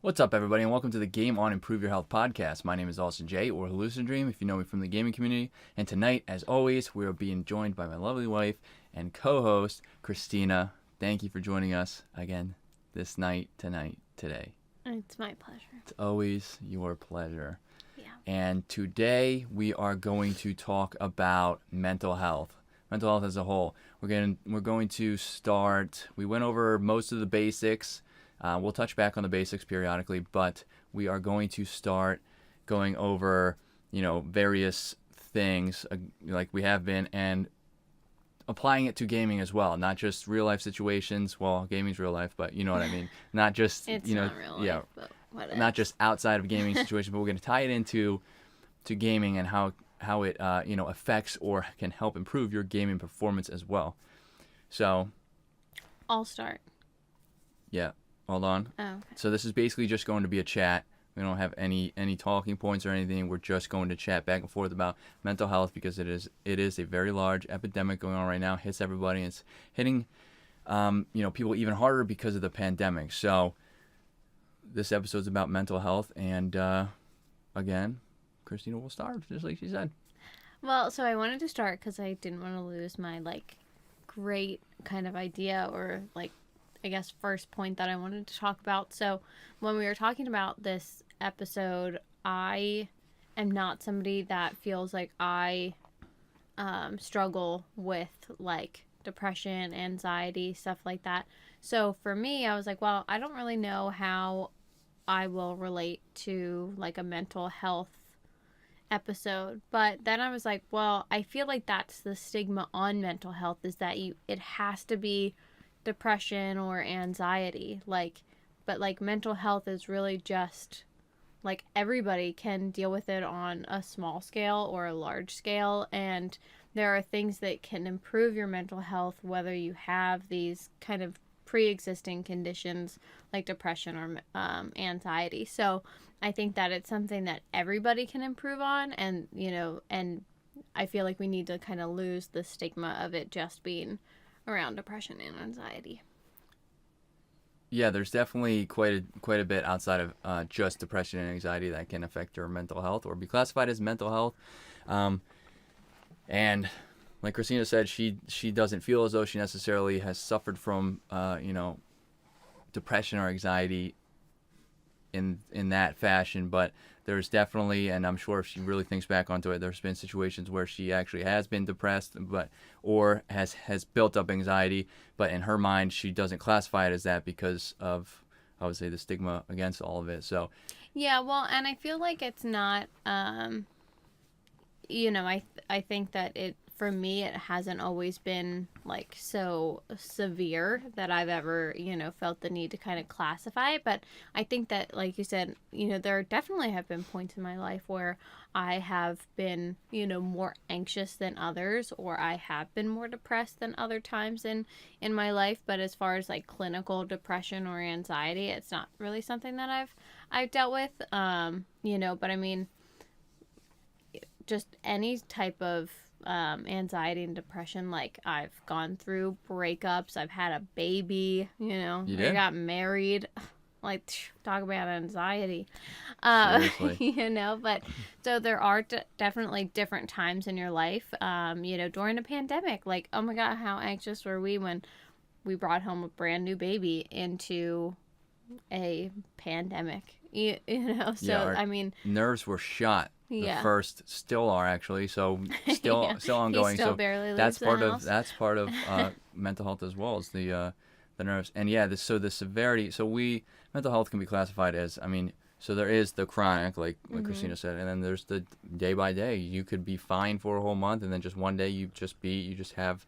What's up, everybody, and welcome to the Game On Improve Your Health podcast. My name is Austin J, or hallucinodream, if you know me from the gaming community. And tonight, as always, we are being joined by my lovely wife and co-host, Christina. Thank you for joining us again this night, tonight, today. It's my pleasure. It's always your pleasure. Yeah. And today, we are going to talk about mental health as a whole. We're going to start. We went over most of the basics. We'll touch back on the basics periodically, but we are going to start going over, various things like we have been, and applying it to gaming as well, not just real life situations. Well, gaming's real life, but you know what I mean. Not just it's not real life, but whatever. Not just outside of gaming situations, but we're going to tie it into gaming and how it affects or can help improve your gaming performance as well. So, I'll start. Yeah. Hold on. Oh, okay. So this is basically just going to be a chat. We don't have any talking points or anything. We're just going to chat back and forth about mental health because it is a very large epidemic going on right now. It hits everybody. It's hitting people even harder because of the pandemic. So this episode's about mental health, and again, Christina will start just like she said. Well, so I wanted to start because I didn't want to lose my great kind of idea or I guess first point that I wanted to talk about. So when we were talking about this episode, I am not somebody that feels like I struggle with depression, anxiety, stuff like that. So for me, I was like, well, I don't really know how I will relate to a mental health episode. But then I was like, well, I feel like that's the stigma on mental health, is that it has to be depression or anxiety, but mental health is really just everybody can deal with it on a small scale or a large scale, and there are things that can improve your mental health whether you have these kind of pre-existing conditions like depression or anxiety. So I think that it's something that everybody can improve on, and and I feel like we need to kind of lose the stigma of it just being around depression and anxiety. Yeah, there's definitely quite a bit outside of just depression and anxiety that can affect your mental health or be classified as mental health. And like Christina said, she doesn't feel as though she necessarily has suffered from depression or anxiety in that fashion, but there's definitely, and I'm sure if she really thinks back onto it, there's been situations where she actually has been depressed, or has built up anxiety, but in her mind she doesn't classify it as that because of, I would say, the stigma against all of it. So yeah, well, and I feel like it's not I think that it, for me, it hasn't always been so severe that I've ever, felt the need to kind of classify it. But I think that, like you said, there definitely have been points in my life where I have been, more anxious than others, or I have been more depressed than other times in my life. But as far as clinical depression or anxiety, it's not really something that I've dealt with, but I mean, just any type of anxiety and depression, I've gone through breakups, I've had a baby, I got married, talk about anxiety, but so there are definitely different times in your life, during a pandemic, oh my god, how anxious were we when we brought home a brand new baby into a pandemic, so yeah, I mean, nerves were shot. Yeah. The first still are, actually, so still yeah. still ongoing. He still so barely that's leaves part the of house. that's part of mental health as well as the nerves. And yeah, so the severity. So mental health can be classified as, so there is the chronic, like Christina said, and then there's the day by day. You could be fine for a whole month, and then just one day you just have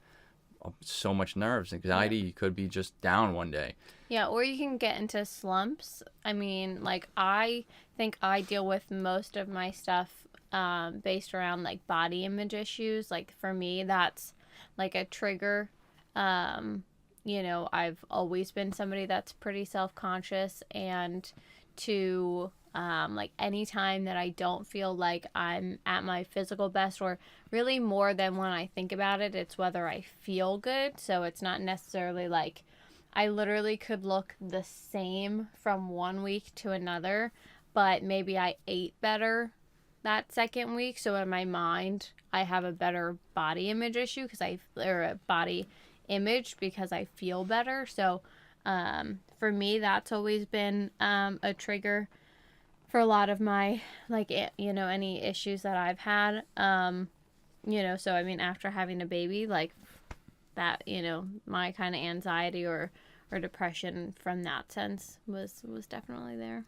so much nerves, anxiety. You could be just down one day. Yeah, or you can get into slumps. I mean, I think I deal with most of my stuff based around body image issues. For me, that's a trigger. I've always been somebody that's pretty self-conscious, and to any time that I don't feel like I'm at my physical best, or really more than when I think about it, it's whether I feel good. So it's not necessarily I literally could look the same from one week to another, but maybe I ate better that second week. So in my mind, I have a better body image issue or a body image because I feel better. So for me, that's always been a trigger for a lot of my, like, any issues that I've had. So I mean, after having a baby, like that, my kind of anxiety or depression from that sense was definitely there.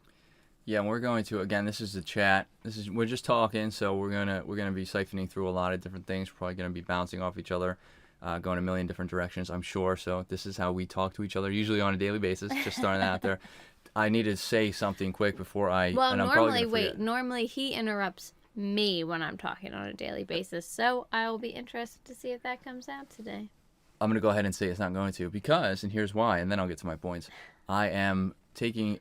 Yeah, and we're going to, again, this is a chat. We're just talking, so we're gonna be siphoning through a lot of different things. We're probably gonna be bouncing off each other, going a million different directions, I'm sure. So this is how we talk to each other, usually on a daily basis. Just throwing that out there. I need to say something quick before Well, and I'm probably gonna forget. normally he interrupts me when I'm talking on a daily basis, so I will be interested to see if that comes out today. I'm gonna go ahead and say it's not going to, because, and here's why, and then I'll get to my points. I am taking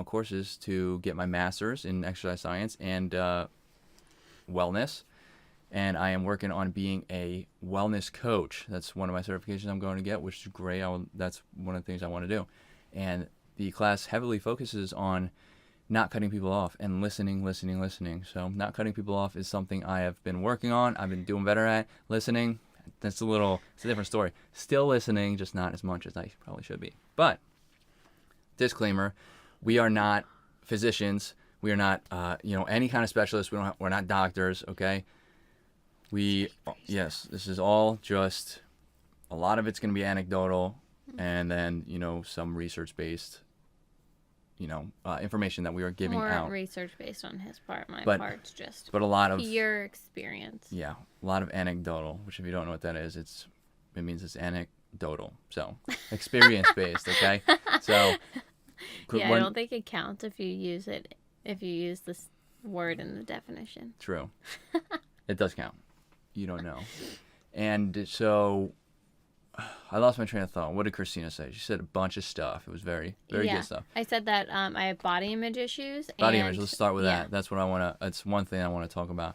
courses to get my master's in exercise science and wellness, and I am working on being a wellness coach. That's one of my certifications I'm going to get, which is great. That's one of the things I want to do, and the class heavily focuses on not cutting people off and listening. So not cutting people off is something I have been working on. I've been doing better at listening. It's a different story. Still listening, just not as much as I probably should be. But disclaimer, we are not physicians. We are not, any kind of specialists. We're not doctors. Okay. Yes, this is all just, a lot of it's going to be anecdotal, and then, some research-based, information that we are giving More out. research based on his part. My part's just but a lot of pure experience. Yeah, a lot of anecdotal, which if you don't know what that is, it means it's anecdotal. So experience based, okay? So yeah, I don't think it counts if you use this word in the definition. True. It does count. You don't know. And so I lost my train of thought. What did Christina say? She said a bunch of stuff. It was very, very good stuff. I said that I have body image issues. Body image. Let's start with that. That's what I want to. That's one thing I want to talk about.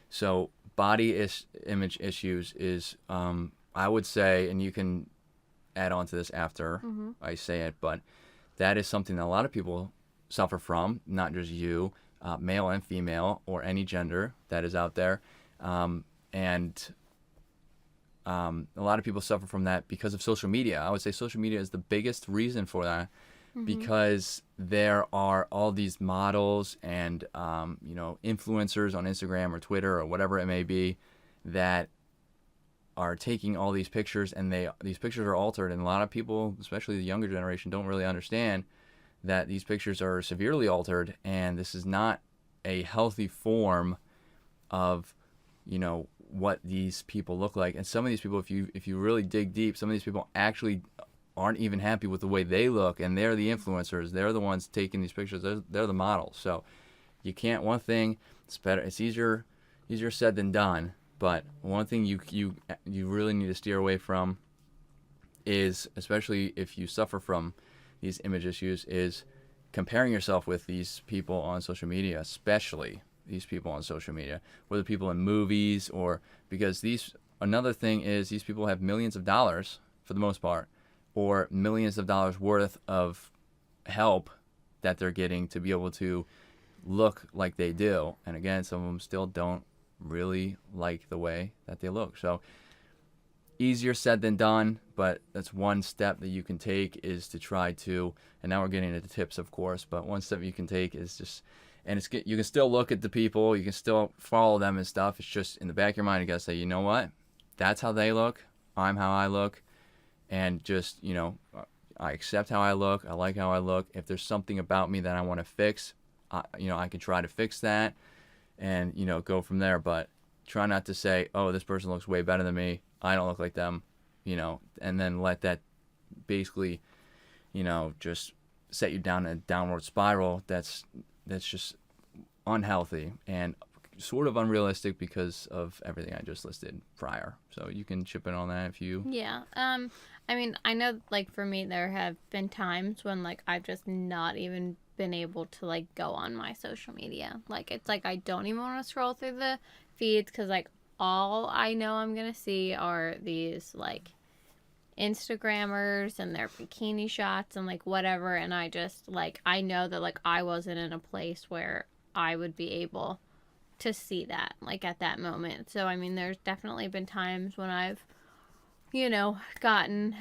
So image issues is, I would say, and you can add on to this after I say it, but that is something that a lot of people suffer from. Not just you, male and female, or any gender that is out there, and a lot of people suffer from that because of social media. I would say social media is the biggest reason for that, because there are all these models and influencers on Instagram or Twitter or whatever it may be that are taking all these pictures, and these pictures are altered, and a lot of people, especially the younger generation, don't really understand that these pictures are severely altered, and this is not a healthy form of what these people look like. And some of these people, if you really dig deep, some of these people actually aren't even happy with the way they look, and they're the influencers. They're the ones taking these pictures. They're the models. So you can't. One thing, it's easier said than done. But one thing you really need to steer away from is, especially if you suffer from these image issues, is comparing yourself with these people on social media, especially these people on social media, whether people in movies, or because another thing is these people have millions of dollars for the most part, or millions of dollars worth of help that they're getting to be able to look like they do. And again, some of them still don't really like the way that they look. So easier said than done, but that's one step that you can take, is to try to, and now we're getting into tips, of course, but one step you can take is just, and you can still look at the people, you can still follow them and stuff. It's just in the back of your mind, you gotta say, you know what? That's how they look. I'm how I look. And just, I accept how I look. I like how I look. If there's something about me that I want to fix, I can try to fix that and, go from there. But try not to say, oh, this person looks way better than me. I don't look like them, and then let that basically, just set you down a downward spiral. That's just unhealthy and sort of unrealistic because of everything I just listed prior. So you can chip in on that if you... Yeah. I mean, I know, like, for me, there have been times when, like, I've just not even been able to, like, go on my social media. Like, it's like I don't even want to scroll through the feeds because, like, all I know I'm going to see are these, like, Instagrammers and their bikini shots and like whatever, and I just like I know that like I wasn't in a place where I would be able to see that like at that moment. So I mean, there's definitely been times when I've gotten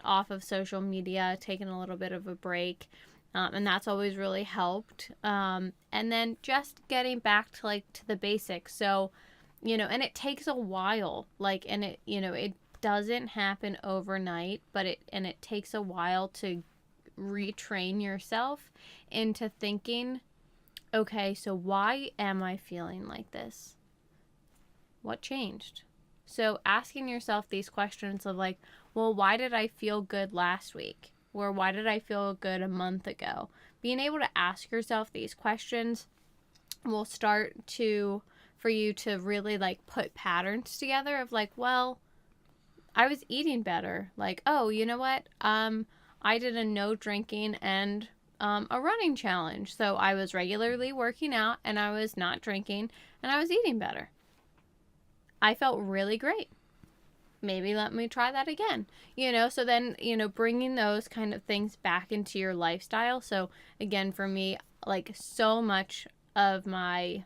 off of social media, taken a little bit of a break, and that's always really helped. And then just getting back to like to the basics. So, and it takes a while, like, and it doesn't happen overnight, but it takes a while to retrain yourself into thinking, okay, so why am I feeling like this? What changed? So asking yourself these questions of like, well, why did I feel good last week? Or why did I feel good a month ago? Being able to ask yourself these questions will start for you to really like put patterns together of like, well, I was eating better. Like, oh, you know what? I did a no drinking and a running challenge. So I was regularly working out and I was not drinking and I was eating better. I felt really great. Maybe let me try that again. So then, bringing those kind of things back into your lifestyle. So again, for me, like so much of my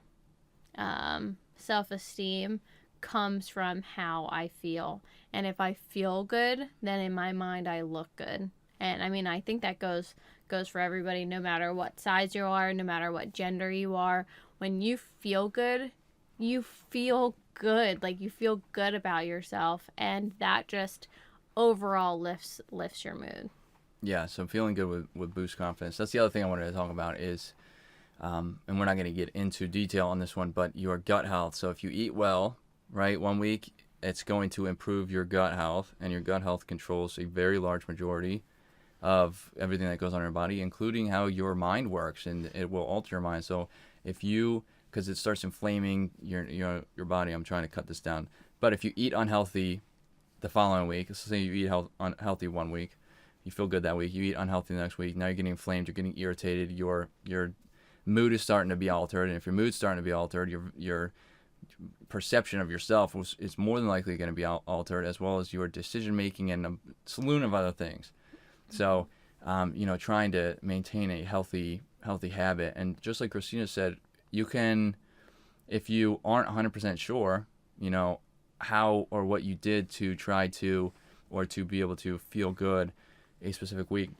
self-esteem comes from how I feel. And if I feel good, then in my mind, I look good. And I mean, I think that goes for everybody, no matter what size you are, no matter what gender you are. When you feel good, you feel good. Like you feel good about yourself, and that just overall lifts your mood. Yeah, so feeling good would boost confidence. That's the other thing I wanted to talk about is, and we're not going to get into detail on this one, but your gut health. So if you eat well, right, 1 week, it's going to improve your gut health, and your gut health controls a very large majority of everything that goes on in your body, including how your mind works, and it will alter your mind. So if you, because it starts inflaming your body, I'm trying to cut this down, but if you eat unhealthy the following week, let's say you eat unhealthy 1 week, you feel good that week, you eat unhealthy the next week, now you're getting inflamed, you're getting irritated, your mood is starting to be altered, and if your mood's starting to be altered, your perception of yourself is more than likely going to be altered, as well as your decision making and a slew of other things. So, trying to maintain a healthy habit, and just like Christina said, you can, if you aren't 100% sure, how or what you did to try to, or to be able to feel good a specific week,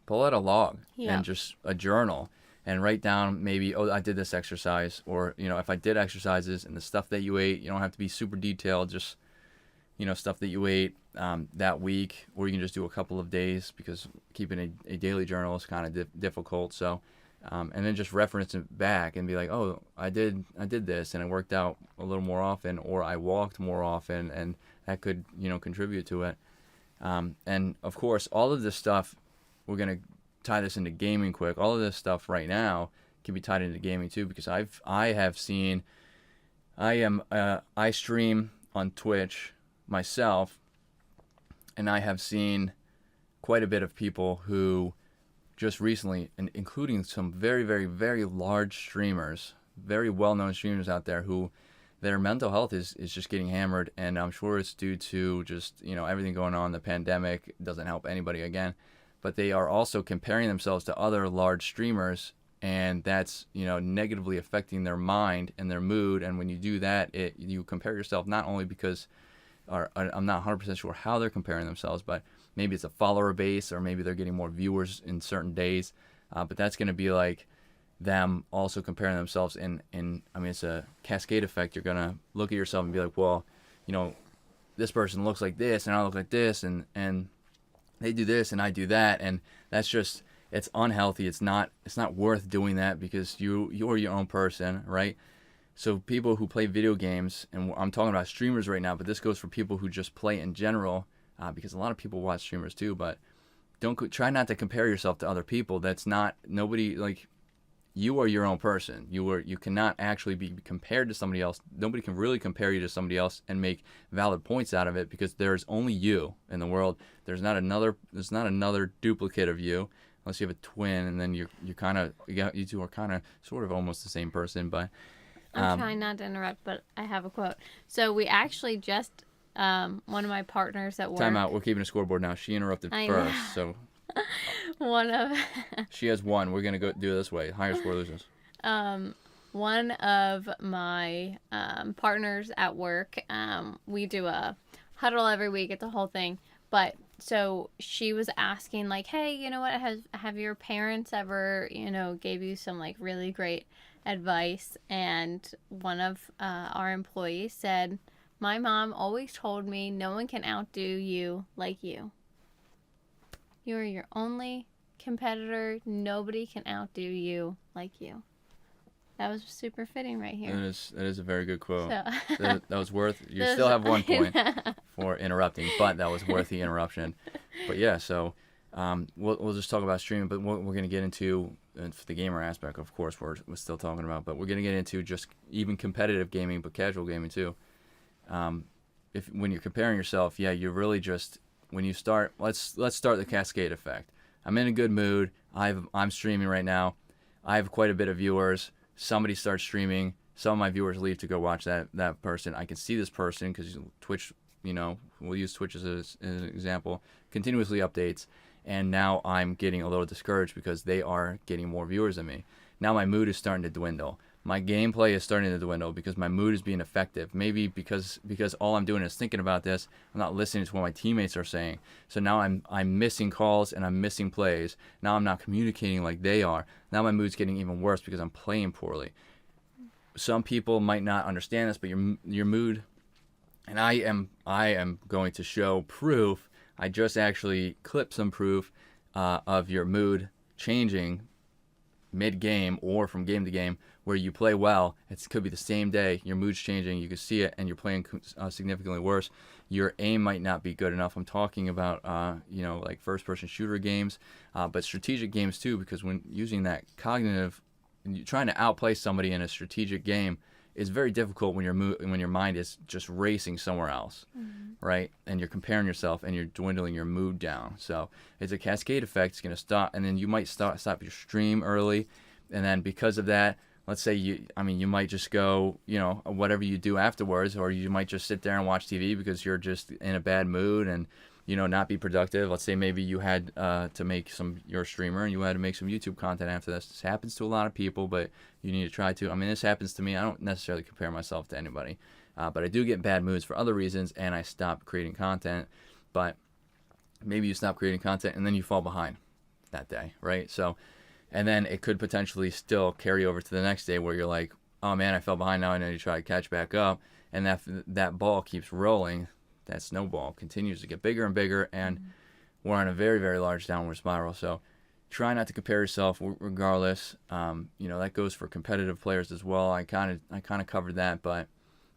pull out a log and just a journal and write down maybe, oh, I did this exercise, or, if I did exercises and the stuff that you ate, you don't have to be super detailed, just, stuff that you ate that week, or you can just do a couple of days, because keeping a daily journal is kind of difficult. So, and then just reference it back and be like, oh, I did this, and it worked out a little more often, or I walked more often, and that could, contribute to it. And of course, all of this stuff, we're going to tie this into gaming quick. All of this stuff right now can be tied into gaming too, because I stream on Twitch myself, and I have seen quite a bit of people who just recently, and including some very, very, very large streamers, very well-known streamers out there, who their mental health is just getting hammered, and I'm sure it's due to just, everything going on. The pandemic doesn't help anybody again, but they are also comparing themselves to other large streamers, and that's, negatively affecting their mind and their mood. And when you do that, you compare yourself, not only because, or I'm not 100% sure how they're comparing themselves, but maybe it's a follower base, or maybe they're getting more viewers in certain days, but that's going to be like them also comparing themselves in I mean, it's a cascade effect. You're going to look at yourself and be like, well, this person looks like this, and I look like this, and they do this and I do that, and that's just, it's unhealthy. It's not worth doing that, because you're your own person, right? So people who play video games, and I'm talking about streamers right now, but this goes for people who just play in general, because a lot of people watch streamers too, but try not to compare yourself to other people. That's not, nobody, like, you are your own person. You cannot actually be compared to somebody else. Nobody can really compare you to somebody else and make valid points out of it, because there's only you in the world. There's not another duplicate of you, unless you have a twin, and then you two are kind of sort of almost the same person. But I'm trying not to interrupt, but I have a quote. So we actually just one of my partners at work. Time out. We're keeping a scoreboard now. She interrupted I first, know. so One of she has one. We're gonna go do it this way. Higher score loses. one of my partners at work, we do a huddle every week. It's a whole thing. But so she was asking like, hey, you know what? Have your parents ever, gave you some like really great advice? And one of our employees said, my mom always told me no one can outdo you like you. You are your only competitor. Nobody can outdo you like you. That was super fitting right here. That is a very good quote. So. That was worth. You still have 1 point for interrupting, but that was worth the interruption. But yeah, so we'll just talk about streaming. But what we're going to get into for the gamer aspect, of course, we're still talking about. But we're going to get into just even competitive gaming, but casual gaming too. When you're comparing yourself, yeah, you're really just when you start. Let's start the cascade effect. I'm in a good mood. I'm streaming right now. I have quite a bit of viewers. Somebody starts streaming. Some of my viewers leave to go watch that person. I can see this person because Twitch, we'll use Twitch as an example, continuously updates. And now I'm getting a little discouraged because they are getting more viewers than me. Now my mood is starting to dwindle. My gameplay is starting to dwindle because my mood is being effective. Maybe because all I'm doing is thinking about this. I'm not listening to what my teammates are saying. So now I'm missing calls and I'm missing plays. Now I'm not communicating like they are. Now my mood's getting even worse because I'm playing poorly. Some people might not understand this, but your mood, and I am going to show proof. I just actually clipped some proof of your mood changing mid-game or from game to game, where you play well. It could be the same day. Your mood's changing. You can see it, and you're playing significantly worse. Your aim might not be good enough. I'm talking about, like first-person shooter games, but strategic games too, because when using that cognitive, trying to outplay somebody in a strategic game is very difficult when your mind is just racing somewhere else, right? And you're comparing yourself, and you're dwindling your mood down. So it's a cascade effect. It's going to stop, and then you might stop your stream early, and then because of that, let's say you might just go, whatever you do afterwards, or you might just sit there and watch TV because you're just in a bad mood and, not be productive. Let's say maybe you had to make you're a streamer and you had to make some YouTube content after this. This happens to a lot of people, but you need to try to. This happens to me. I don't necessarily compare myself to anybody, but I do get bad moods for other reasons, and I stop creating content. But maybe you stop creating content and then you fall behind that day, right? So, and then it could potentially still carry over to the next day where you're like, oh man, I fell behind, now I need to try to catch back up. And that ball keeps rolling. That snowball continues to get bigger and bigger, and we're on a very, very large downward spiral. So try not to compare yourself regardless. That goes for competitive players as well. I kind of covered that, but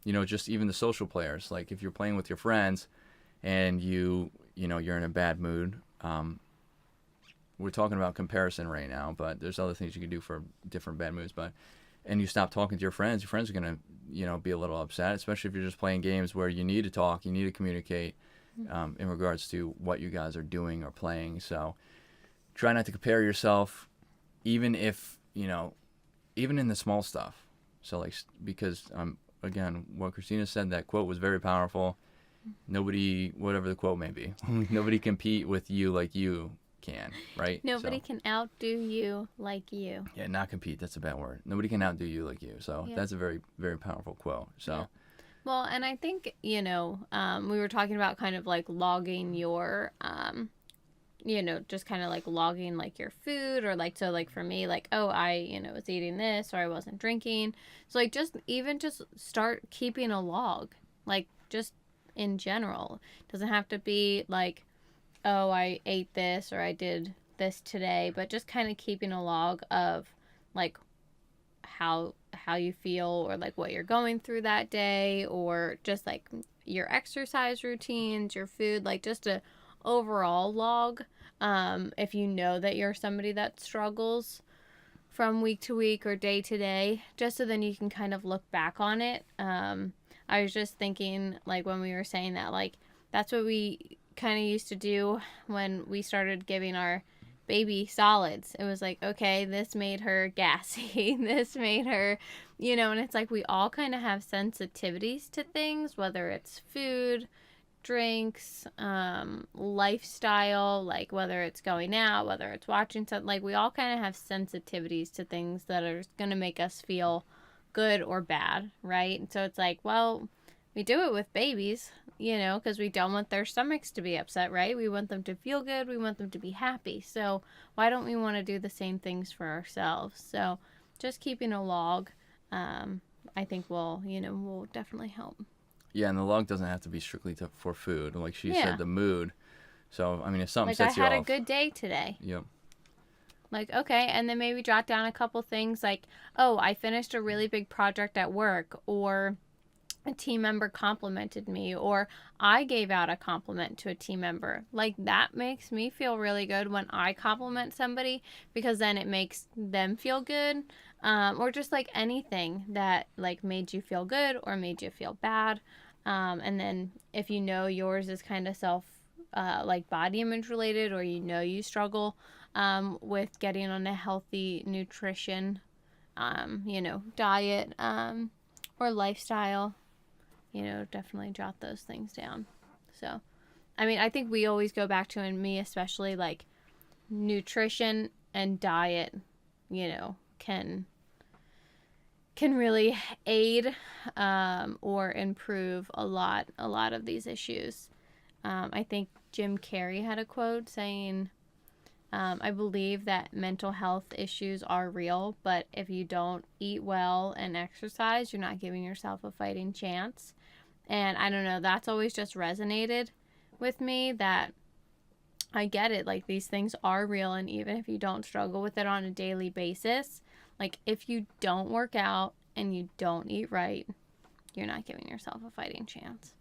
just even the social players, like if you're playing with your friends and you're in a bad mood, we're talking about comparison right now, but there's other things you can do for different bad moods. And you stop talking to your friends are going to, be a little upset, especially if you're just playing games where you need to talk, you need to communicate in regards to what you guys are doing or playing. So try not to compare yourself, even if, even in the small stuff. So because, again, what Christina said, that quote was very powerful. Nobody, whatever the quote may be, nobody compete with you like you can, right? Nobody can outdo you like you. Yeah, not compete. That's a bad word. Nobody can outdo you like you. So that's a very, very powerful quote. So, yeah. Well, and I think, we were talking about kind of like logging your, just kind of like logging like your food, or like, so like for me, like, oh, I, was eating this, or I wasn't drinking. So like just start keeping a log, like just in general. It doesn't have to be like, oh, I ate this or I did this today, but just kind of keeping a log of like how you feel, or like what you're going through that day, or just like your exercise routines, your food, like just a overall log. If you know that you're somebody that struggles from week to week or day to day, just so then you can kind of look back on it. I was just thinking, like when we were saying that, like that's what we kind of used to do when we started giving our baby solids. It was like, okay, this made her gassy, this made her, and it's like we all kind of have sensitivities to things, whether it's food, drinks, lifestyle, like whether it's going out, whether it's watching something, like we all kind of have sensitivities to things that are going to make us feel good or bad, right? And so it's like, well, we do it with babies, because we don't want their stomachs to be upset, right? We want them to feel good. We want them to be happy. So why don't we want to do the same things for ourselves? So just keeping a log, I think will definitely help. Yeah, and the log doesn't have to be strictly for food. Like she said, the mood. So, I mean, if something sets you off. Like, I had a good day today. Yep. Like, okay, and then maybe jot down a couple things like, oh, I finished a really big project at work, or a team member complimented me, or I gave out a compliment to a team member. Like, that makes me feel really good when I compliment somebody, because then it makes them feel good. Or just like anything that like made you feel good or made you feel bad. And then if yours is kind of like body image related, or you struggle with getting on a healthy nutrition, diet, or lifestyle, definitely jot those things down. So, I mean, I think we always go back to, and me especially, like nutrition and diet, can really aid or improve a lot of these issues. I think Jim Carrey had a quote saying, I believe that mental health issues are real, but if you don't eat well and exercise, you're not giving yourself a fighting chance. And I don't know, that's always just resonated with me, that I get it. Like, these things are real, and even if you don't struggle with it on a daily basis, like if you don't work out and you don't eat right, you're not giving yourself a fighting chance.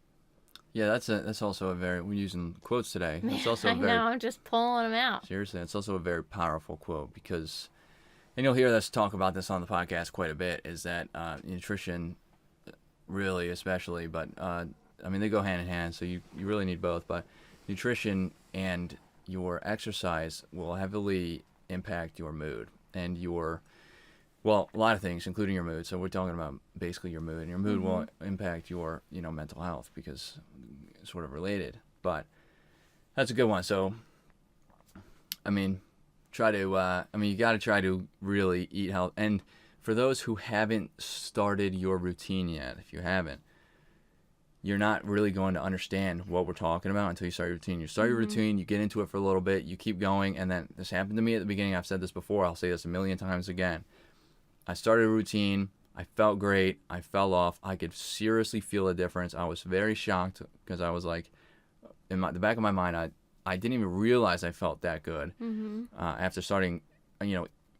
Yeah, that's also a very, we're using quotes today. That's also a very, I know, I'm just pulling them out. Seriously, it's also a very powerful quote, because, and you'll hear us talk about this on the podcast quite a bit, is that nutrition, really especially, but I mean, they go hand in hand, so you really need both, but nutrition and your exercise will heavily impact your mood and a lot of things, including your mood. So we're talking about basically your mood, and your mood will impact your, mental health, because it's sort of related. But that's a good one. So, I mean, you got to try to really eat health. And for those who haven't started your routine yet, if you haven't, you're not really going to understand what we're talking about until you start your routine. You start your routine, you get into it for a little bit, you keep going, and then this happened to me at the beginning. I've said this before. I'll say this a million times again. I started a routine. I felt great. I fell off. I could seriously feel a difference. I was very shocked, because I was like, in the back of my mind, I didn't even realize I felt that good after starting,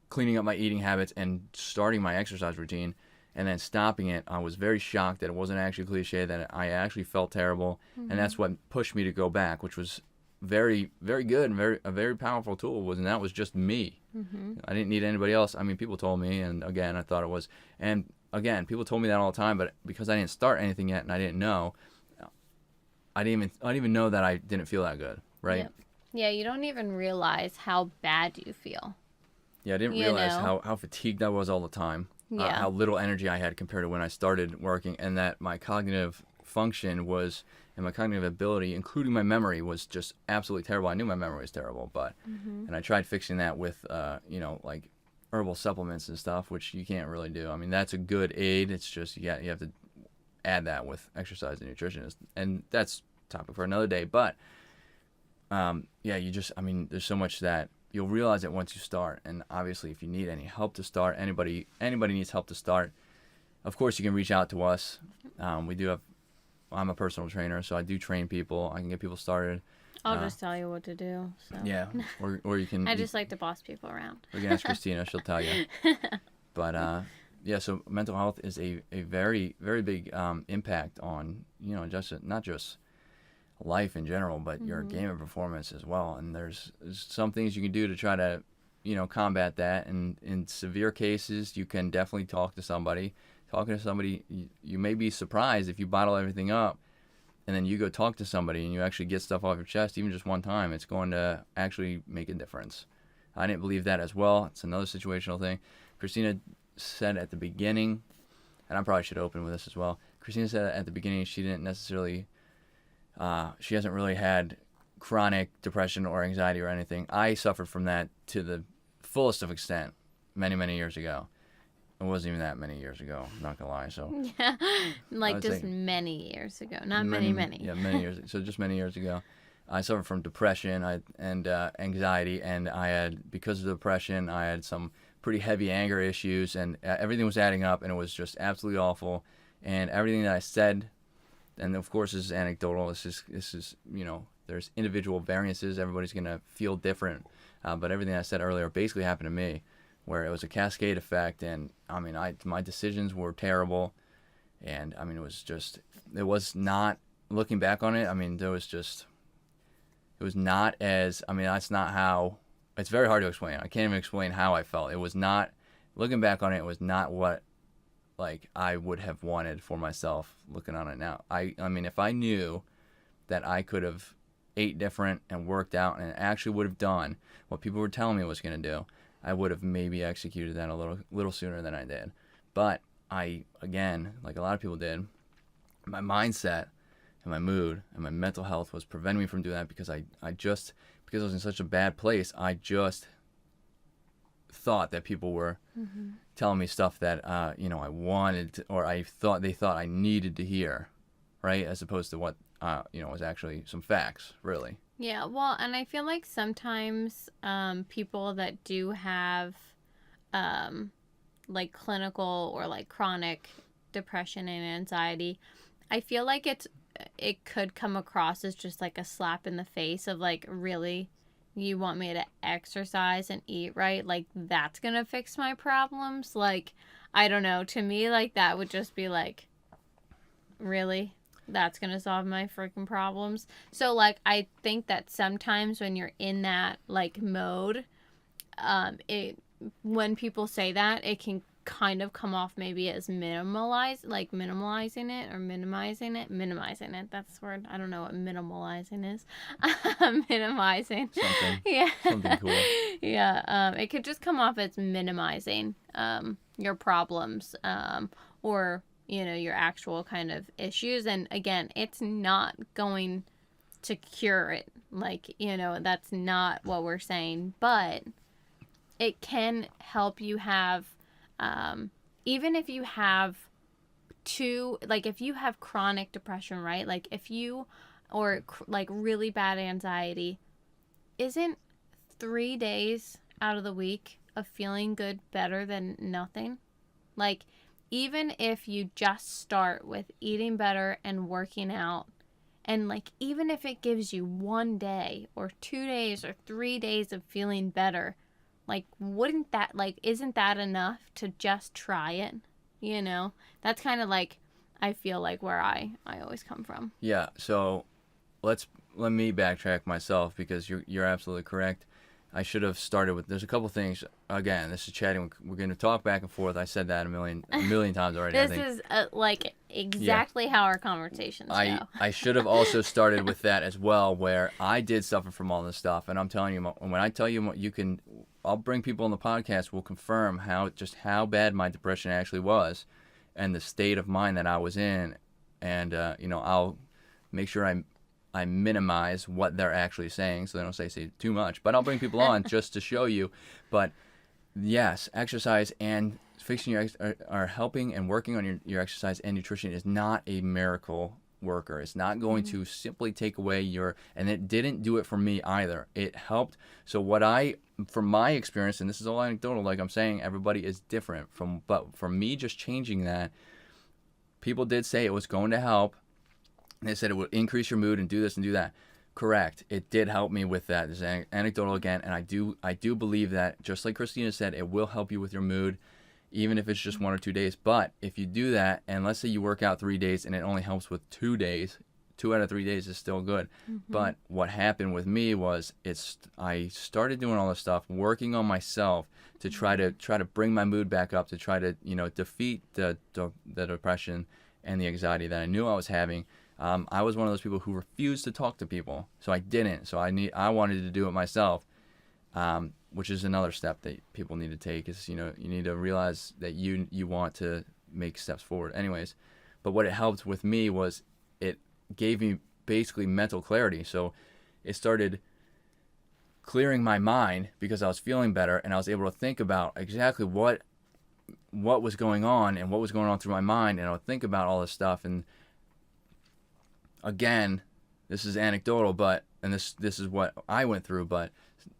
cleaning up my eating habits and starting my exercise routine, and then stopping it. I was very shocked that it wasn't actually cliche, that I actually felt terrible, and that's what pushed me to go back, which was very, very good and a very powerful tool. And that was just me. I didn't need anybody else. I mean, people told me, and again, I thought it was, and again, people told me that all the time, but because I didn't start anything yet and I didn't know, I didn't even know that I didn't feel that good, right? Yep. Yeah, you don't even realize how bad you feel. Yeah, I didn't realize how fatigued I was all the time. Yeah. How little energy I had compared to when I started working, and that my cognitive function and my cognitive ability, including my memory, was just absolutely terrible. I knew my memory was terrible, but and I tried fixing that with like herbal supplements and stuff, which you can't really do. I mean, that's a good aid. It's just you have to add that with exercise and nutrition, and that's a topic for another day. But there's so much that you'll realize it once you start. And obviously, if you need any help to start, anybody needs help to start, of course you can reach out to us. I'm a personal trainer, so I do train people. I can get people started. I'll just tell you what to do. So. Yeah, or you can. I just like to boss people around. You can ask Christina; she'll tell you. But so mental health is a very, very big impact on not just life in general, but your game of performance as well. And there's some things you can do to try to combat that. And in severe cases, you can definitely talk to somebody. Talking to somebody, you may be surprised if you bottle everything up and then you go talk to somebody and you actually get stuff off your chest, even just one time, it's going to actually make a difference. I didn't believe that as well. It's another situational thing. Christina said at the beginning, and I probably should open with this as well. Christina said at the beginning she didn't necessarily She hasn't really had chronic depression or anxiety or anything. I suffered from that to the fullest of extent many, many years ago. It wasn't even that many years ago, I'm not gonna lie. So Yeah, I like would just say many years ago, not many. yeah, many years. So just many years ago, I suffered from depression and anxiety, and I had, because of the depression, I had some pretty heavy anger issues, and everything was adding up, and it was just absolutely awful. And everything that I said, and of course this is anecdotal. This is there's individual variances. Everybody's gonna feel different, but everything I said earlier basically happened to me, where it was a cascade effect, and I mean, my decisions were terrible, and I mean, it was not, looking back on it, I mean, it was not as, I mean, that's not how, it's very hard to explain. I can't even explain how I felt. It was not, looking back on it, it was not what, like, I would have wanted for myself looking on it now. I mean, if I knew that I could have ate different and worked out and actually would have done what people were telling me I was going to do, I would have maybe executed that a little sooner than I did. But I, again, like a lot of people did, my mindset and my mood and my mental health was preventing me from doing that, because because I was in such a bad place, I just thought that people were telling me stuff that I wanted to, or they thought I needed to hear, right? As opposed to what was actually some facts, really. Yeah, well, and I feel like sometimes people that do have like clinical or like chronic depression and anxiety, I feel like it could come across as just like a slap in the face of like, really, you want me to exercise and eat right? Like, that's gonna fix my problems? Like, I don't know. To me, like, that would just be like, really? That's gonna solve my freaking problems? So, like, I think that sometimes when you're in that, like, mode, when people say that, it can kind of come off maybe as minimalizing it. That's the word. I don't know what minimalizing is. Minimizing. Something. Yeah. Something cool. Yeah. It could just come off as minimizing your problems or your actual kind of issues. And again, it's not going to cure it. Like, that's not what we're saying, but it can help you have, even if you have if you have chronic depression, right? Like or like really bad anxiety, isn't 3 days out of the week of feeling good better than nothing? Like, even if you just start with eating better and working out, and like, even if it gives you 1 day or 2 days or 3 days of feeling better, like, isn't that enough to just try it? That's kind of like, I feel like where I always come from. Yeah, so let me backtrack myself, because you're absolutely correct. I should have started with, there's a couple things. Again, this is chatting. We're going to talk back and forth. I said that a million times already. This is like exactly how our conversations go. I should have also started with that as well, where I did suffer from all this stuff. And I'm telling you, when I tell you, I'll bring people on the podcast who will confirm how bad my depression actually was, and the state of mind that I was in. And, I'll make sure I minimize what they're actually saying, so they don't say too much. But I'll bring people on just to show you. But yes, exercise and fixing are helping, and working on your exercise and nutrition is not a miracle worker. It's not going to simply take away and it didn't do it for me either. It helped. So from my experience, and this is all anecdotal, like I'm saying, everybody is different. But for me, just changing that, people did say it was going to help. They said it would increase your mood and do this and do that. Correct. It did help me with that. This is anecdotal again, and I do believe that, just like Christina said, it will help you with your mood, even if it's just 1 or 2 days. But if you do that, and let's say you work out 3 days and it only helps with 2 days, 2 out of 3 days is still good. But what happened with me was I started doing all this stuff, working on myself to try to bring my mood back up, to try to defeat the depression and the anxiety that I knew I was having. I was one of those people who refused to talk to people, so I didn't. So I wanted to do it myself, which is another step that people need to take. Is you need to realize that you want to make steps forward. Anyways, but what it helped with me was it gave me basically mental clarity. So it started clearing my mind because I was feeling better, and I was able to think about exactly what was going on and what was going on through my mind, and I would think about all this stuff. And again, this is anecdotal, but this is what I went through, but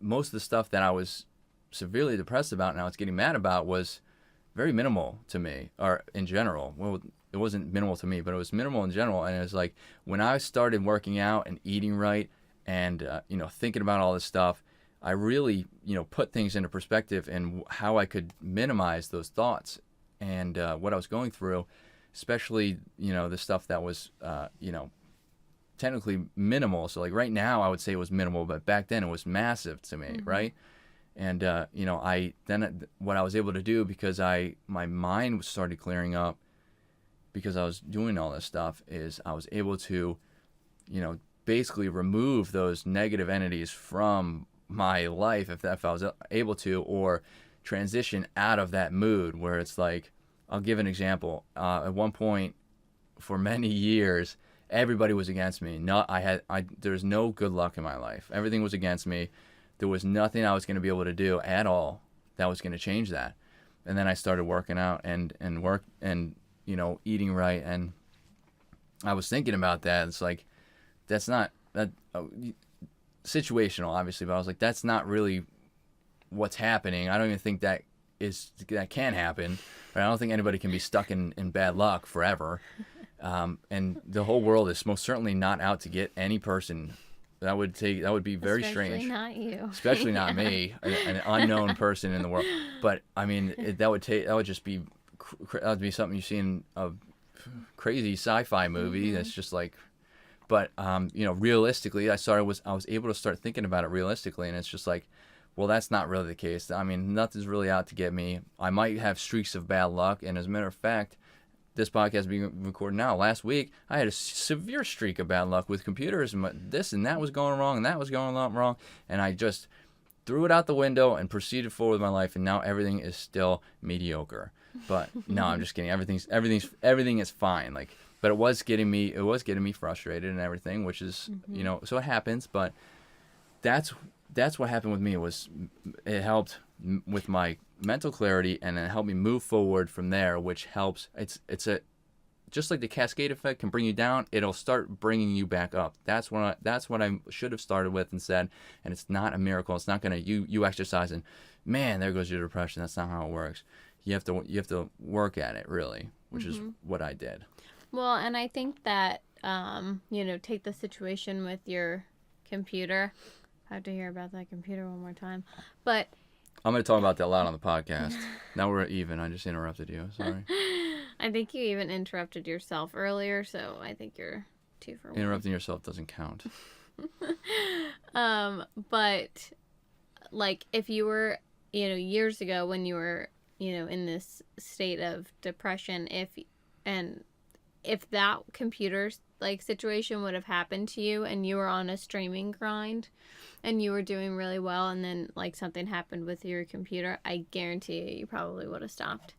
most of the stuff that I was severely depressed about and I was getting mad about was very minimal to me, or in general. Well, it wasn't minimal to me, but it was minimal in general. And it was like when I started working out and eating right and thinking about all this stuff, I really put things into perspective and how I could minimize those thoughts and what I was going through, especially the stuff that was technically minimal. So like right now I would say it was minimal, but back then it was massive to me, right? And what I was able to do, because my mind started clearing up because I was doing all this stuff, is I was able to basically remove those negative entities from my life if I was able to, or transition out of that mood where it's like, I'll give an example. At one point for many years, everybody was against me. There was no good luck in my life. Everything was against me. There was nothing I was going to be able to do at all that was going to change that. And then I started working out and eating right, and I was thinking about that. It's like, that's not that situational, obviously, but I was like, that's not really what's happening. I don't even think that can happen. Right? I don't think anybody can be stuck in bad luck forever. And the whole world is most certainly not out to get any person. That would be very strange. Especially not you. Especially not me, an unknown person in the world. But I mean, that would be something you see in a crazy sci-fi movie. That's just like, but realistically, I was able to start thinking about it realistically, and it's just like, well, that's not really the case. I mean, nothing's really out to get me. I might have streaks of bad luck, and as a matter of fact, this podcast is being recorded now. Last week, I had a severe streak of bad luck with computers, and this and that was going wrong, and that was going wrong, and I just threw it out the window and proceeded forward with my life, and now everything is still mediocre. But no, I'm just kidding. Everything is fine. Like, but it was getting me frustrated and everything, which is so it happens. But that's what happened with me. It helped with my mental clarity, and it helped me move forward from there, which helps. It's just like the cascade effect can bring you down, it'll start bringing you back up. That's what I should have started with and said. And it's not a miracle. It's not gonna you exercise and man, there goes your depression. That's not how it works. You have to work at it, really, which is what I did. Well, and I think that take the situation with your computer. I have to hear about that computer one more time, but I'm going to talk about that a lot on the podcast. Now we're even. I just interrupted you. Sorry. I think you even interrupted yourself earlier, so I think you're 2 for 1. Interrupting yourself doesn't count. But like if you were, years ago when you were, in this state of depression, if that computer situation would have happened to you and you were on a streaming grind and you were doing really well and then something happened with your computer, I guarantee you probably would have stopped.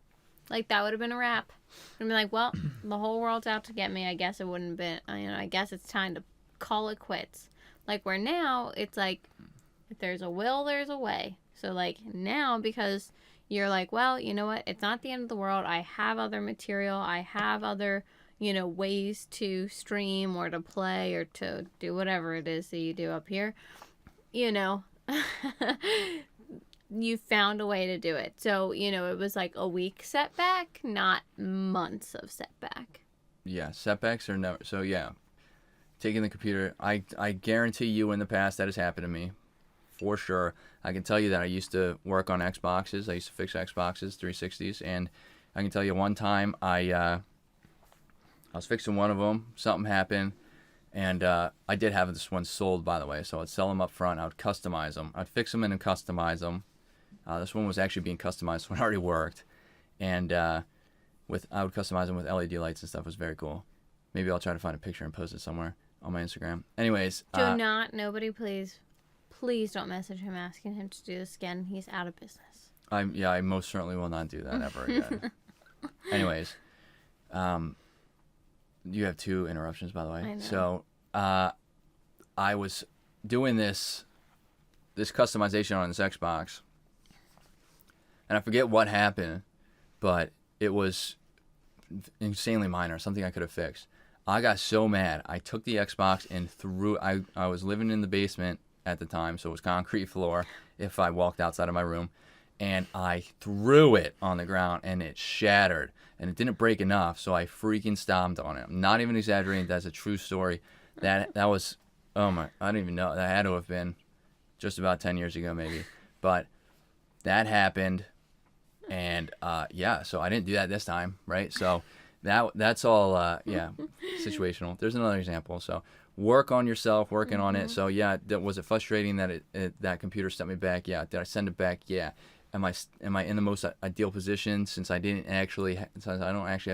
That would have been a wrap. I'd be like, well, the whole world's out to get me. I guess it wouldn't have been, I guess it's time to call it quits. Where now it's like, if there's a will, there's a way. So now, because you're like, well, you know what? It's not the end of the world. I have other material. I have other ways to stream or to play or to do whatever it is that you do up here, you found a way to do it. So, it was a week setback, not months of setback. Yeah, setbacks are never, so yeah, taking the computer, I guarantee you in the past that has happened to me, for sure. I can tell you that I used to work on Xboxes. I used to fix Xboxes, 360s, and I can tell you one time I was fixing one of them, something happened, and I did have this one sold, by the way, so I'd sell them up front, I would customize them. I'd fix them and then customize them. This one was actually being customized, so it already worked, and I would customize them with LED lights and stuff. It was very cool. Maybe I'll try to find a picture and post it somewhere on my Instagram. Anyways. Nobody please don't message him asking him to do this again. He's out of business. I most certainly will not do that ever again. Anyways. You have 2 interruptions, by the way. I know. So I was doing this customization on this Xbox, and I forget what happened, but it was insanely minor, something I could have fixed. I got so mad. I took the Xbox and threw. I was living in the basement at the time, so it was concrete floor if I walked outside of my room, and I threw it on the ground, and it shattered, and it didn't break enough, so I freaking stomped on it. I'm not even exaggerating. That's a true story. That was, oh my, I don't even know. That had to have been just about 10 years ago, maybe. But that happened, and yeah, so I didn't do that this time, right? So that's all, yeah, situational. There's another example. So work on yourself, working on it. So yeah, was it frustrating that that computer sent me back? Yeah. Did I send it back? Yeah. Am I in the most ideal position since I don't actually have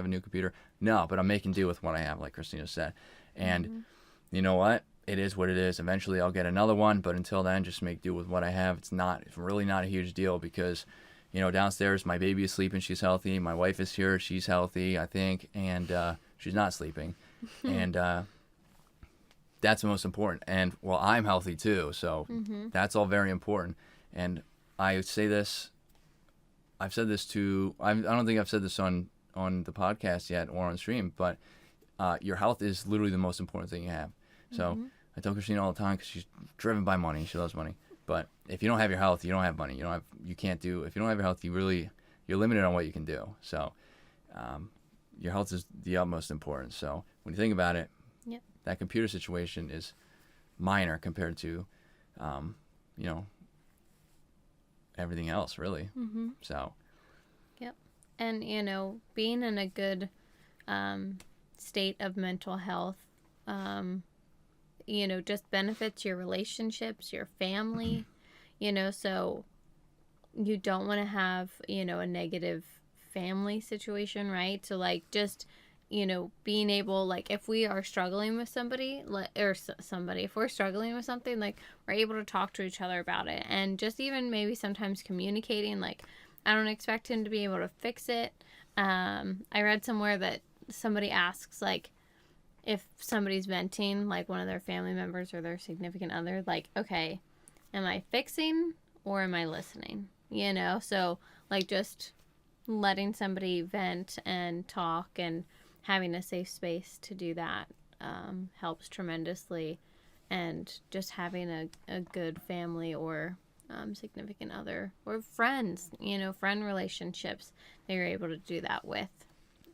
a new computer? No, but I'm making do with what I have, like Christina said. And you know what? It is what it is. Eventually I'll get another one, but until then, just make do with what I have. It's really not a huge deal because, you know, downstairs my baby is sleeping, she's healthy. My wife is here, she's healthy, I think, and she's not sleeping. And that's the most important. And well, I'm healthy too, so that's all very important. And I say this, I've said this I don't think I've said this on the podcast yet or on stream, but your health is literally the most important thing you have. So I tell Christina all the time because she's driven by money. She loves money. But if you don't have your health, you don't have money. If you don't have your health, you're limited on what you can do. So your health is the utmost importance. So when you think about it, that computer situation is minor compared to, you know, everything else, really. So. Yep. And, you know, being in a good state of mental health, you know, just benefits your relationships, your family, you know, so you don't want to have, you know, a negative family situation, right? So, like, just, you know, being able, like, if we are struggling with somebody, if we're struggling with something, like, we're able to talk to each other about it. And just even maybe sometimes communicating, like, I don't expect him to be able to fix it. I read somewhere that somebody asks, like, if somebody's venting, like one of their family members or their significant other, like, okay, am I fixing or am I listening? You know, so like just letting somebody vent and talk and having a safe space to do that helps tremendously. And just having a good family or significant other or friends, you know, friend relationships that you're able to do that with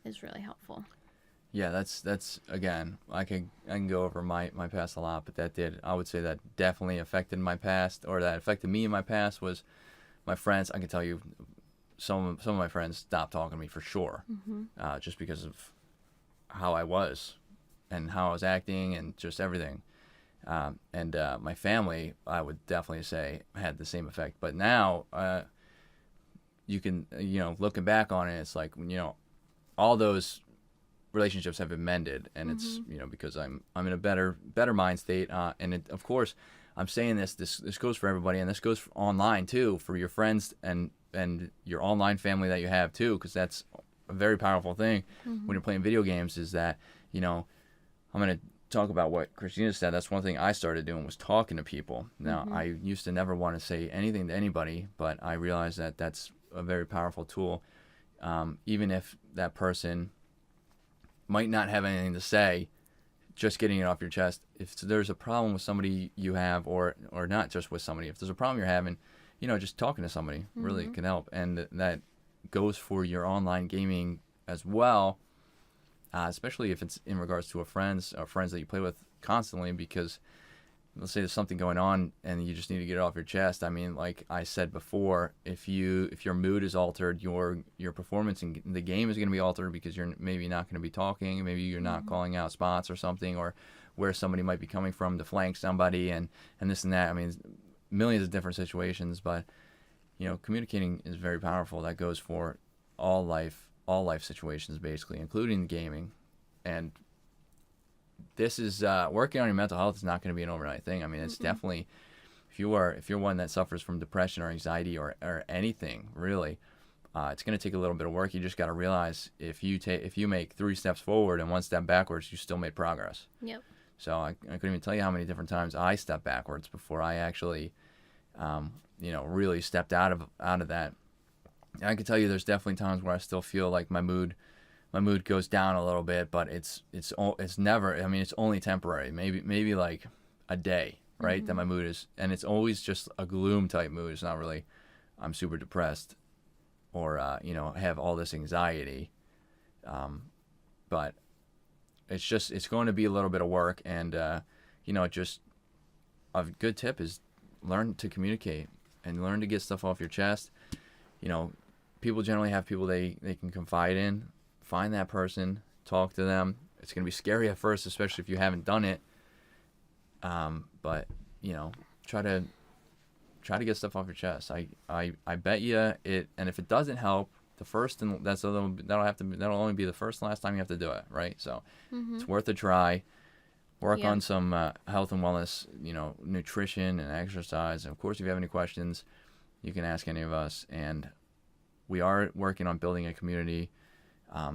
is really helpful. Yeah, that's again, I can go over my past a lot, but I would say that definitely affected my past, or that affected me in my past was my friends. I can tell you some of my friends stopped talking to me for sure, just because of how I was and how I was acting and just everything. And my family, I would definitely say, had the same effect. But now, you can, you know, looking back on it, it's like, you know, all those relationships have been mended, and it's, you know, because I'm in a better mind state, and of course I'm saying this goes for everybody, and this goes for online too, for your friends and your online family that you have too, because that's a very powerful thing when you're playing video games, is that, you know, I'm going to talk about what Christina said. That's one thing I started doing, was talking to people. Now, I used to never want to say anything to anybody, but I realized that that's a very powerful tool, even if that person might not have anything to say, just getting it off your chest. If there's a problem with somebody you have, or not just with somebody, if there's a problem you're having, you know, just talking to somebody really can help. And that goes for your online gaming as well, especially if it's in regards to friends that you play with constantly, because let's say there's something going on and you just need to get it off your chest. I mean, like I said before, if your mood is altered, your performance in the game is going to be altered, because you're maybe not going to be talking, maybe you're not calling out spots or something, or where somebody might be coming from to flank somebody, and this and that. I mean, millions of different situations, but, you know, communicating is very powerful. That goes for all life situations, basically, including gaming. And this is working on your mental health is not going to be an overnight thing. I mean, it's definitely, if you're one that suffers from depression or anxiety or anything really, it's going to take a little bit of work. You just got to realize if you make 3 steps forward and 1 step backwards, you still made progress. Yep. So I couldn't even tell you how many different times I stepped backwards before I actually, really stepped out of that. And I can tell you, there's definitely times where I still feel like my mood goes down a little bit, but it's never. I mean, it's only temporary. Maybe like a day, right? That my mood is, and it's always just a gloom type mood. It's not really I'm super depressed or have all this anxiety, but it's going to be a little bit of work, and just a good tip is learn to communicate and learn to get stuff off your chest. People generally have people they can confide in. Find that person, talk to them. It's going to be scary at first, especially if you haven't done it. But try to get stuff off your chest. I bet you it, and if it doesn't help, the first and that'll only be the first and last time you have to do it, right? So it's worth a try. Work on some health and wellness, nutrition and exercise. And of course, if you have any questions, you can ask any of us. And we are working on building a community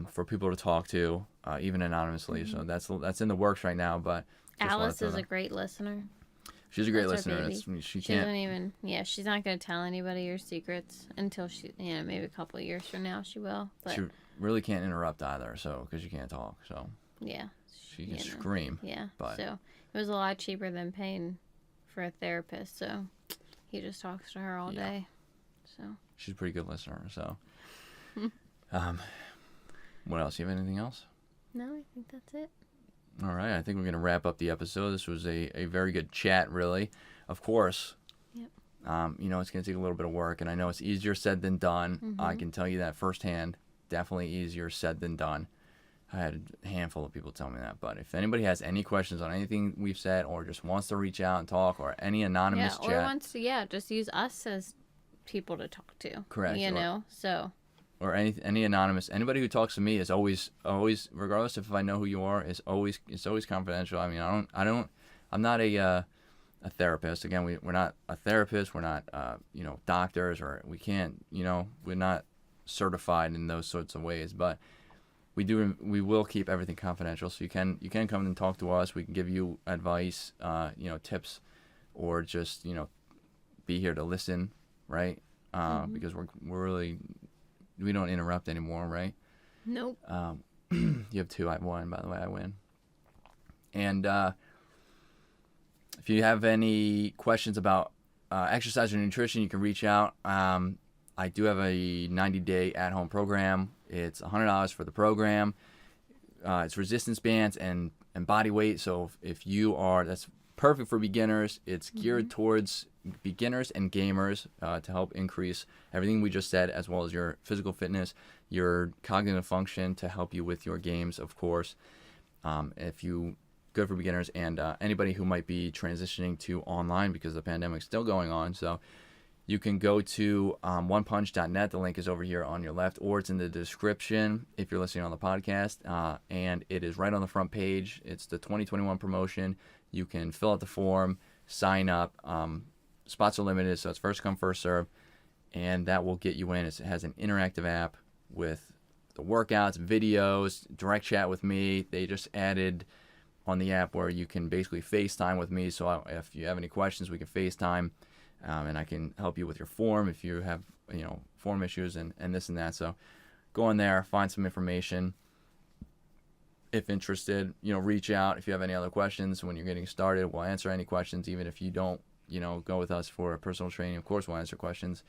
for people to talk to, even anonymously. So that's in the works right now. But Alice is a great listener. She's a great listener. She can't doesn't even. Yeah, she's not going to tell anybody your secrets until she, maybe a couple of years from now she will. But she really can't interrupt either, so because you can't talk. So yeah, she can scream. Yeah. But so it was a lot cheaper than paying for a therapist. So he just talks to her all day. So she's a pretty good listener. So, what else? You have anything else? No, I think that's it. All right, I think we're going to wrap up the episode. This was a very good chat, really. Of course, yep. It's going to take a little bit of work, and I know it's easier said than done. I can tell you that firsthand. Definitely easier said than done. I had a handful of people tell me that. But if anybody has any questions on anything we've said or just wants to reach out and talk or any anonymous chat. Or wants to, just use us as people to talk to. Correct. So... Or any anonymous, anybody who talks to me is always, regardless if I know who you are, it's always confidential. I mean, I'm not a therapist. Again, we're not a therapist. We're not, doctors, or we can't, we're not certified in those sorts of ways. But we will keep everything confidential. So you can come and talk to us. We can give you advice, tips, or just, be here to listen, right? Because we're really. We don't interrupt anymore, right? Nope. You have 2. I have 1, by the way. I win. And if you have any questions about exercise or nutrition, you can reach out. I do have a 90-day at-home program. It's $100 for the program. It's resistance bands and body weight. So if you are, that's perfect for beginners. It's geared towards beginners and gamers to help increase everything we just said, as well as your physical fitness, your cognitive function, to help you with your games, of course. Good for beginners and anybody who might be transitioning to online because the pandemic's still going on. So you can go to onepunch.net. The link is over here on your left, or it's in the description if you're listening on the podcast. And it is right on the front page. It's the 2021 promotion. You can fill out the form, sign up. Spots are limited, so it's first come, first serve, and that will get you in. It has an interactive app with the workouts, videos, direct chat with me. They just added on the app where you can basically FaceTime with me. So if you have any questions, we can FaceTime, and I can help you with your form if you have form issues and this and that. So go in there, find some information. If interested, reach out. If you have any other questions when you're getting started, we'll answer any questions, even if you don't go with us for personal training. Of course, we'll answer questions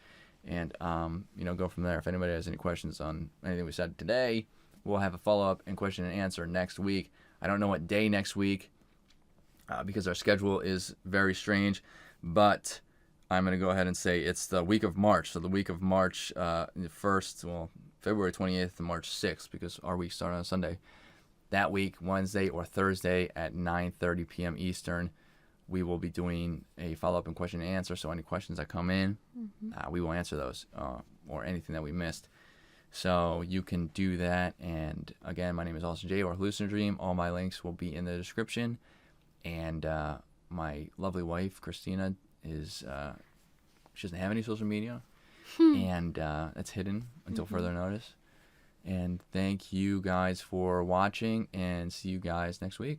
and, go from there. If anybody has any questions on anything we said today, we'll have a follow-up and question and answer next week. I don't know what day next week because our schedule is very strange, but I'm going to go ahead and say it's the week of March. So the week of March the 1st, February 28th to March 6th, because our week started on Sunday. That week, Wednesday or Thursday at 9:30 p.m. Eastern, we will be doing a follow-up and question and answer. So any questions that come in, we will answer those or anything that we missed. So you can do that. And again, my name is Austin J. or hallucinodream. All my links will be in the description. And my lovely wife, Christina, she doesn't have any social media. And it's hidden until further notice. And thank you guys for watching, and see you guys next week.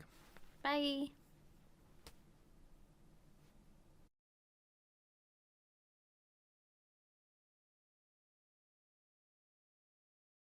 Bye.